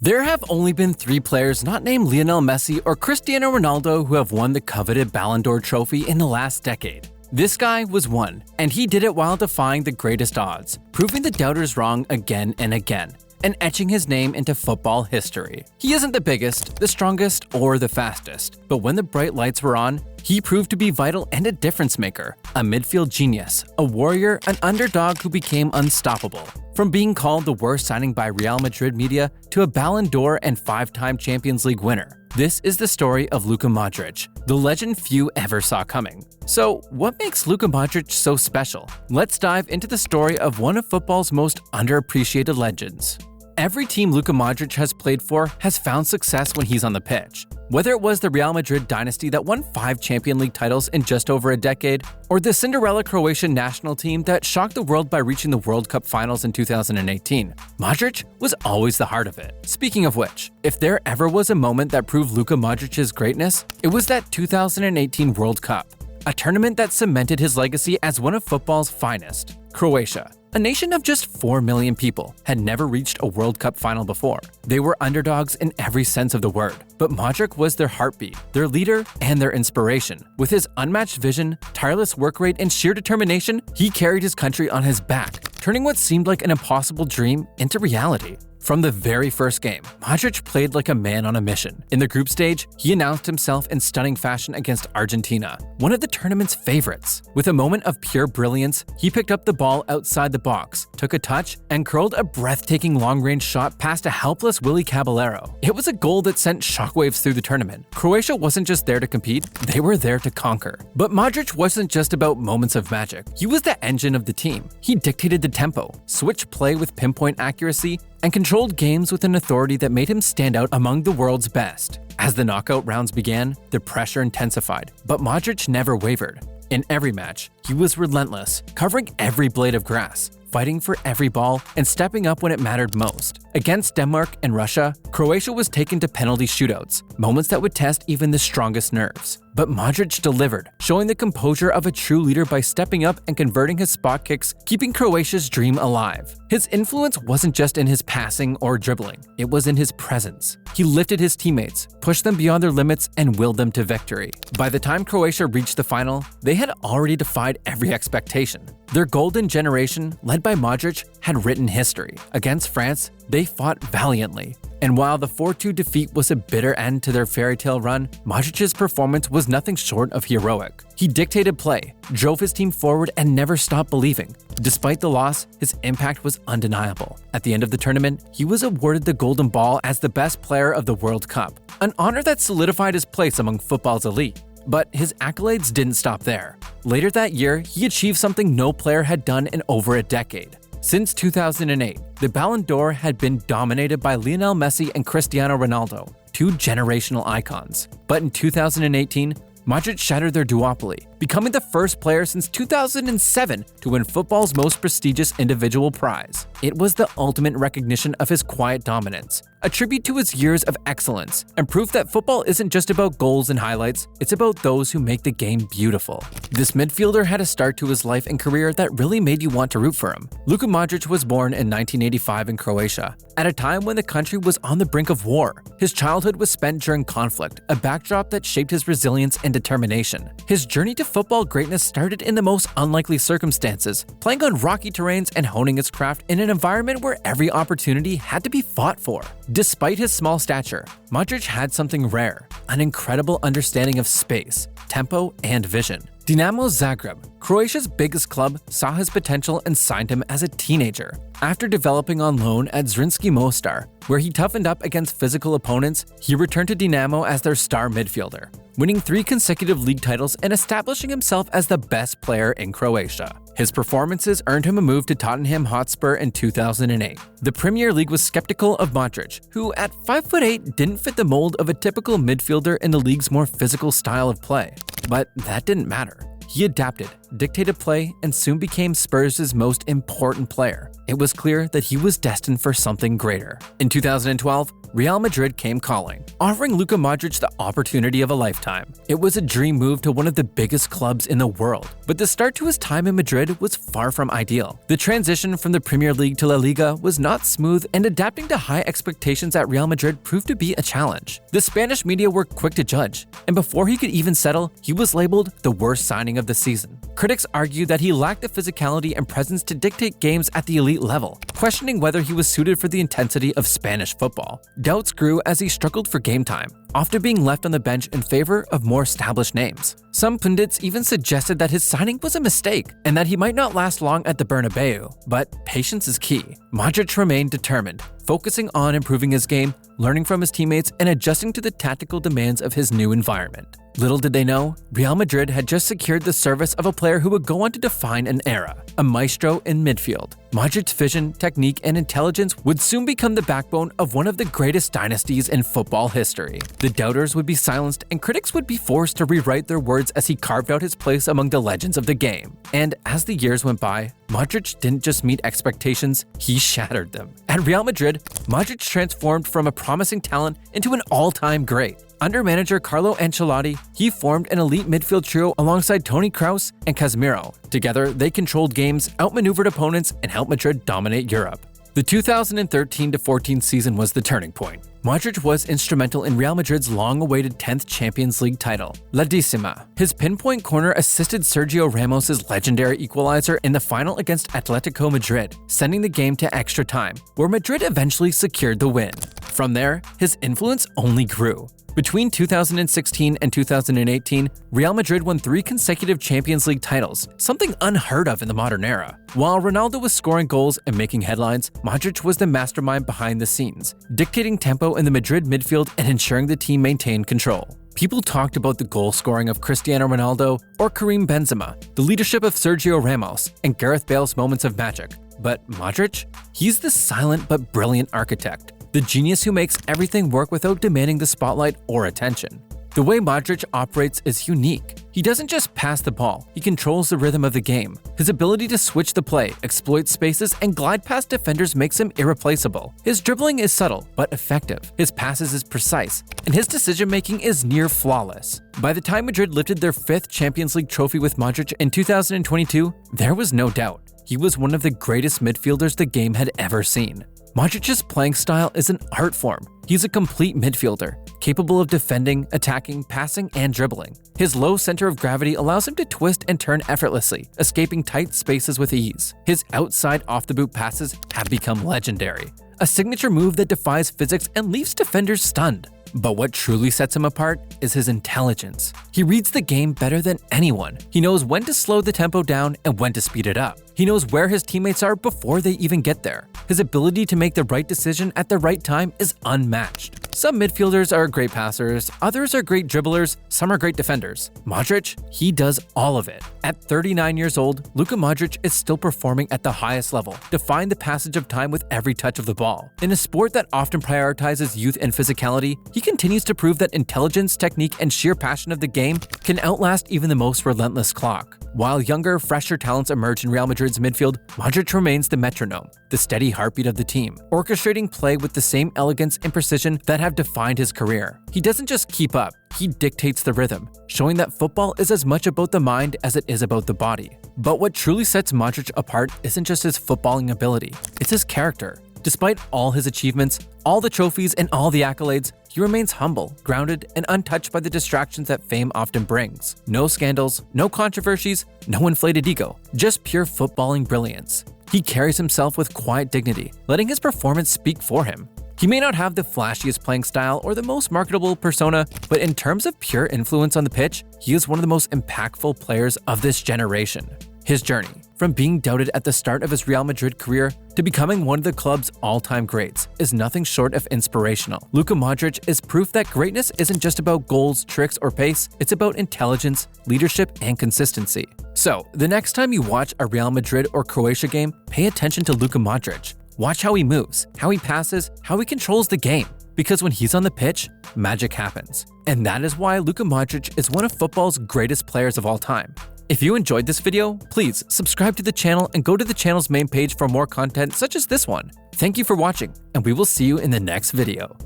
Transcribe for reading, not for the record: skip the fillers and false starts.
There have only been 3 players not named Lionel Messi or Cristiano Ronaldo who have won the coveted Ballon d'Or trophy in the last decade. This guy was one, and he did it while defying the greatest odds, proving the doubters wrong again and again, and etching his name into football history. He isn't the biggest, the strongest, or the fastest, but when the bright lights were on, he proved to be vital and a difference maker, a midfield genius, a warrior, an underdog who became unstoppable. From being called the worst signing by Real Madrid media to a Ballon d'Or and 5-time Champions League winner, this is the story of Luka Modric, the legend few ever saw coming. So, what makes Luka Modric so special? Let's dive into the story of one of football's most underappreciated legends. Every team Luka Modric has played for has found success when he's on the pitch. Whether it was the Real Madrid dynasty that won 5 Champions League titles in just over a decade, or the Cinderella Croatian national team that shocked the world by reaching the World Cup finals in 2018, Modric was always the heart of it. Speaking of which, if there ever was a moment that proved Luka Modric's greatness, it was that 2018 World Cup, a tournament that cemented his legacy as one of football's finest. Croatia, a nation of just 4 million people, had never reached a World Cup final before. They were underdogs in every sense of the word, but Modric was their heartbeat, their leader, and their inspiration. With his unmatched vision, tireless work rate, and sheer determination, he carried his country on his back, turning what seemed like an impossible dream into reality. From the very first game, Modric played like a man on a mission. In the group stage, he announced himself in stunning fashion against Argentina, one of the tournament's favorites. With a moment of pure brilliance, he picked up the ball outside the box, took a touch, and curled a breathtaking long-range shot past a helpless Willy Caballero. It was a goal that sent shockwaves through the tournament. Croatia wasn't just there to compete, they were there to conquer. But Modric wasn't just about moments of magic. He was the engine of the team. He dictated the tempo, switched play with pinpoint accuracy, and controlled games with an authority that made him stand out among the world's best. As the knockout rounds began, the pressure intensified, but Modric never wavered. In every match, he was relentless, covering every blade of grass, fighting for every ball, and stepping up when it mattered most. Against Denmark and Russia, Croatia was taken to penalty shootouts, moments that would test even the strongest nerves. But Modric delivered, showing the composure of a true leader by stepping up and converting his spot kicks, keeping Croatia's dream alive. His influence wasn't just in his passing or dribbling, it was in his presence. He lifted his teammates, pushed them beyond their limits, and willed them to victory. By the time Croatia reached the final, they had already defied every expectation. Their golden generation, led by Modric, had written history. Against France, they fought valiantly. And while the 4-2 defeat was a bitter end to their fairy tale run, Modric's performance was nothing short of heroic. He dictated play, drove his team forward, and never stopped believing. Despite the loss, his impact was undeniable. At the end of the tournament, he was awarded the Golden Ball as the best player of the World Cup, an honor that solidified his place among football's elite. But his accolades didn't stop there. Later that year, he achieved something no player had done in over a decade. Since 2008, the Ballon d'Or had been dominated by Lionel Messi and Cristiano Ronaldo, 2 generational icons. But in 2018, Modric shattered their duopoly, becoming the first player since 2007 to win football's most prestigious individual prize. It was the ultimate recognition of his quiet dominance, a tribute to his years of excellence, and proof that football isn't just about goals and highlights, it's about those who make the game beautiful. This midfielder had a start to his life and career that really made you want to root for him. Luka Modric was born in 1985 in Croatia, at a time when the country was on the brink of war. His childhood was spent during conflict, a backdrop that shaped his resilience and determination. His journey to football greatness started in the most unlikely circumstances, playing on rocky terrains and honing his craft in an environment where every opportunity had to be fought for. Despite his small stature, Modric had something rare, an incredible understanding of space, tempo, and vision. Dinamo Zagreb, Croatia's biggest club, saw his potential and signed him as a teenager. After developing on loan at Zrinski Mostar, where he toughened up against physical opponents, he returned to Dinamo as their star midfielder, winning 3 consecutive league titles and establishing himself as the best player in Croatia. His performances earned him a move to Tottenham Hotspur in 2008. The Premier League was skeptical of Modric, who at 5'8" didn't fit the mold of a typical midfielder in the league's more physical style of play. But that didn't matter. He adapted, dictated play, and soon became Spurs' most important player. It was clear that he was destined for something greater. In 2012, Real Madrid came calling, offering Luka Modric the opportunity of a lifetime. It was a dream move to one of the biggest clubs in the world, but the start to his time in Madrid was far from ideal. The transition from the Premier League to La Liga was not smooth, and adapting to high expectations at Real Madrid proved to be a challenge. The Spanish media were quick to judge, and before he could even settle, he was labeled the worst signing of the season. Critics argued that he lacked the physicality and presence to dictate games at the elite level, questioning whether he was suited for the intensity of Spanish football. Doubts grew as he struggled for game time, often being left on the bench in favor of more established names. Some pundits even suggested that his signing was a mistake and that he might not last long at the Bernabeu, but patience is key. Modric remained determined, focusing on improving his game, learning from his teammates, and adjusting to the tactical demands of his new environment. Little did they know, Real Madrid had just secured the service of a player who would go on to define an era, a maestro in midfield. Modric's vision, technique, and intelligence would soon become the backbone of one of the greatest dynasties in football history. The doubters would be silenced, and critics would be forced to rewrite their words as he carved out his place among the legends of the game. And as the years went by, Modric didn't just meet expectations, he shattered them. At Real Madrid, Modric transformed from a promising talent into an all-time great. Under manager Carlo Ancelotti, he formed an elite midfield trio alongside Toni Kroos and Casemiro. Together, they controlled games, outmaneuvered opponents, and helped Madrid dominate Europe. The 2013-14 season was the turning point. Modric was instrumental in Real Madrid's long-awaited 10th Champions League title, La Decima. His pinpoint corner assisted Sergio Ramos' legendary equalizer in the final against Atletico Madrid, sending the game to extra time, where Madrid eventually secured the win. From there, his influence only grew. Between 2016 and 2018, Real Madrid won 3 consecutive Champions League titles, something unheard of in the modern era. While Ronaldo was scoring goals and making headlines, Modric was the mastermind behind the scenes, dictating tempo in the Madrid midfield and ensuring the team maintained control. People talked about the goal scoring of Cristiano Ronaldo or Karim Benzema, the leadership of Sergio Ramos, and Gareth Bale's moments of magic. But Modric? He's the silent but brilliant architect, the genius who makes everything work without demanding the spotlight or attention. The way Modric operates is unique. He doesn't just pass the ball, he controls the rhythm of the game. His ability to switch the play, exploit spaces, and glide past defenders makes him irreplaceable. His dribbling is subtle but effective, his passes is precise, and his decision-making is near flawless. By the time Madrid lifted their 5th Champions League trophy with Modric in 2022, there was no doubt. He was one of the greatest midfielders the game had ever seen. Modric's playing style is an art form. He's a complete midfielder, capable of defending, attacking, passing, and dribbling. His low center of gravity allows him to twist and turn effortlessly, escaping tight spaces with ease. His outside off-the-boot passes have become legendary, a signature move that defies physics and leaves defenders stunned. But what truly sets him apart is his intelligence. He reads the game better than anyone. He knows when to slow the tempo down and when to speed it up. He knows where his teammates are before they even get there. His ability to make the right decision at the right time is unmatched. Some midfielders are great passers, others are great dribblers, some are great defenders. Modric, he does all of it. At 39 years old, Luka Modric is still performing at the highest level, defying the passage of time with every touch of the ball. In a sport that often prioritizes youth and physicality, he continues to prove that intelligence, technique, and sheer passion of the game can outlast even the most relentless clock. While younger, fresher talents emerge in Real Madrid's midfield, Modric remains the metronome, the steady heartbeat of the team, orchestrating play with the same elegance and precision that have defined his career. He doesn't just keep up, he dictates the rhythm, showing that football is as much about the mind as it is about the body. But what truly sets Modric apart isn't just his footballing ability, it's his character. Despite all his achievements, all the trophies, and all the accolades, he remains humble, grounded, and untouched by the distractions that fame often brings. No scandals, no controversies, no inflated ego, just pure footballing brilliance. He carries himself with quiet dignity, letting his performance speak for him. He may not have the flashiest playing style or the most marketable persona, but in terms of pure influence on the pitch, he is one of the most impactful players of this generation. His journey, from being doubted at the start of his Real Madrid career to becoming one of the club's all-time greats, is nothing short of inspirational. Luka Modric is proof that greatness isn't just about goals, tricks, or pace, it's about intelligence, leadership, and consistency. So, the next time you watch a Real Madrid or Croatia game, pay attention to Luka Modric. Watch how he moves, how he passes, how he controls the game. Because when he's on the pitch, magic happens. And that is why Luka Modric is one of football's greatest players of all time. If you enjoyed this video, please subscribe to the channel and go to the channel's main page for more content such as this one. Thank you for watching, and we will see you in the next video.